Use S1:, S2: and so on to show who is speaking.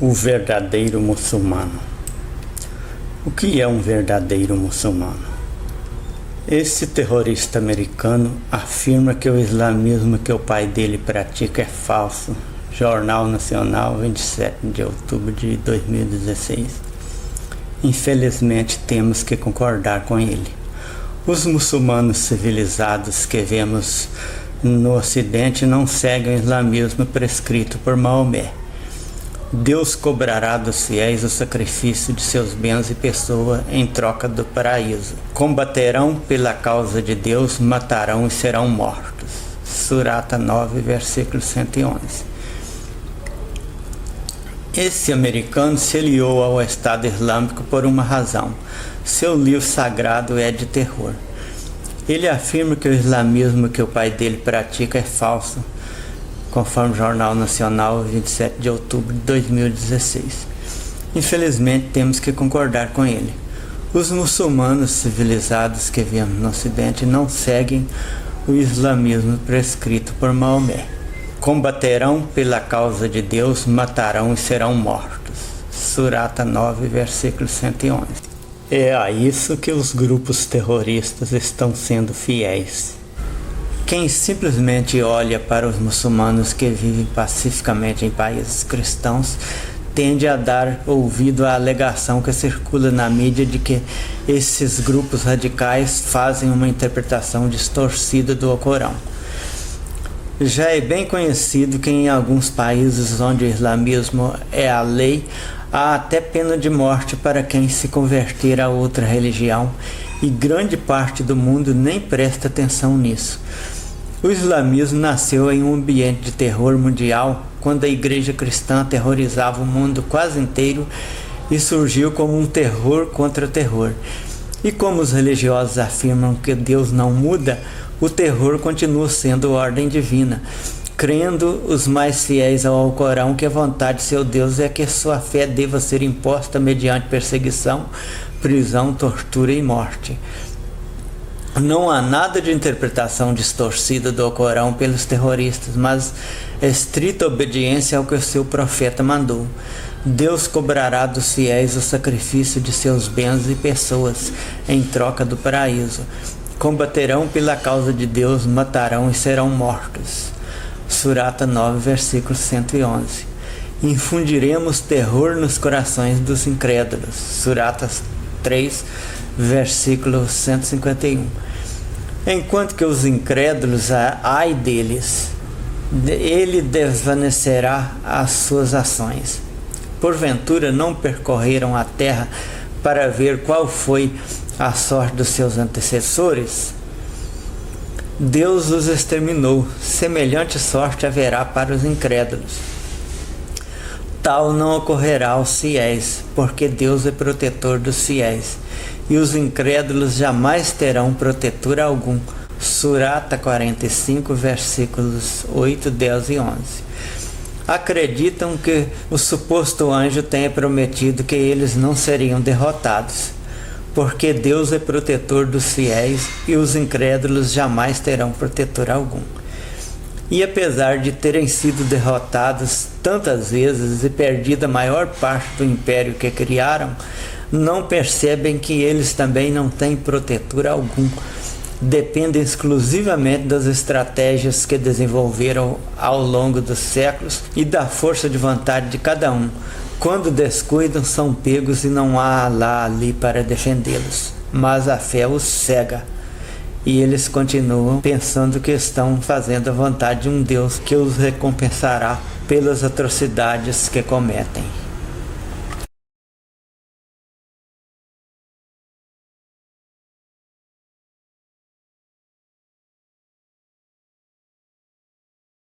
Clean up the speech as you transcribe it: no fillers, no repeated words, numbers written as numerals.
S1: O verdadeiro muçulmano. O que é um verdadeiro muçulmano? Esse terrorista americano afirma que o islamismo que o pai dele pratica é falso. Jornal Nacional, 27 de outubro de 2016. Infelizmente, temos que concordar com ele. Os muçulmanos civilizados que vemos no Ocidente não seguem o islamismo prescrito por Maomé. Deus cobrará dos fiéis o sacrifício de seus bens e pessoa em troca do paraíso. Combaterão pela causa de Deus, matarão e serão mortos. Surata 9, versículo 111. Esse americano se aliou ao Estado Islâmico por uma razão. Seu livro sagrado é de terror. Ele afirma que o islamismo que o pai dele pratica é falso, conforme o Jornal Nacional, 27 de outubro de 2016. Infelizmente, temos que concordar com ele. Os muçulmanos civilizados que vemos no Ocidente não seguem o islamismo prescrito por Maomé. Combaterão pela causa de Deus, matarão e serão mortos. Surata 9, versículo 111. É a isso que os grupos terroristas estão sendo fiéis. Quem simplesmente olha para os muçulmanos que vivem pacificamente em países cristãos tende a dar ouvido à alegação que circula na mídia de que esses grupos radicais fazem uma interpretação distorcida do Alcorão. Já é bem conhecido que em alguns países onde o islamismo é a lei, há até pena de morte para quem se converter a outra religião, e grande parte do mundo nem presta atenção nisso. O islamismo nasceu em um ambiente de terror mundial, quando a igreja cristã aterrorizava o mundo quase inteiro e surgiu como um terror contra terror. E como os religiosos afirmam que Deus não muda, o terror continua sendo ordem divina, crendo os mais fiéis ao Alcorão que a vontade de seu Deus é que sua fé deva ser imposta mediante perseguição, prisão, tortura e morte. Não há nada de interpretação distorcida do Alcorão pelos terroristas, mas estrita obediência ao que o seu profeta mandou. Deus cobrará dos fiéis o sacrifício de seus bens e pessoas em troca do paraíso. Combaterão pela causa de Deus, matarão e serão mortos. Surata 9, versículo 111. Infundiremos terror nos corações dos incrédulos. Surata 3, versículo 151. Enquanto que os incrédulos, ai deles, ele desvanecerá as suas ações. Porventura não percorreram a terra para ver qual foi a sorte dos seus antecessores? Deus os exterminou, semelhante sorte haverá para os incrédulos. Tal não ocorrerá aos fiéis, porque Deus é protetor dos fiéis, e os incrédulos jamais terão protetor algum. Surata 45, versículos 8, 10 e 11. Acreditam que o suposto anjo tenha prometido que eles não seriam derrotados, porque Deus é protetor dos fiéis e os incrédulos jamais terão protetor algum. E apesar de terem sido derrotados tantas vezes e perdido a maior parte do império que criaram, não percebem que eles também não têm protetor algum. Dependem exclusivamente das estratégias que desenvolveram ao longo dos séculos e da força de vontade de cada um. Quando descuidam, são pegos e não há Alá ali para defendê-los. Mas a fé os cega. E eles continuam pensando que estão fazendo a vontade de um Deus que os recompensará pelas atrocidades que cometem.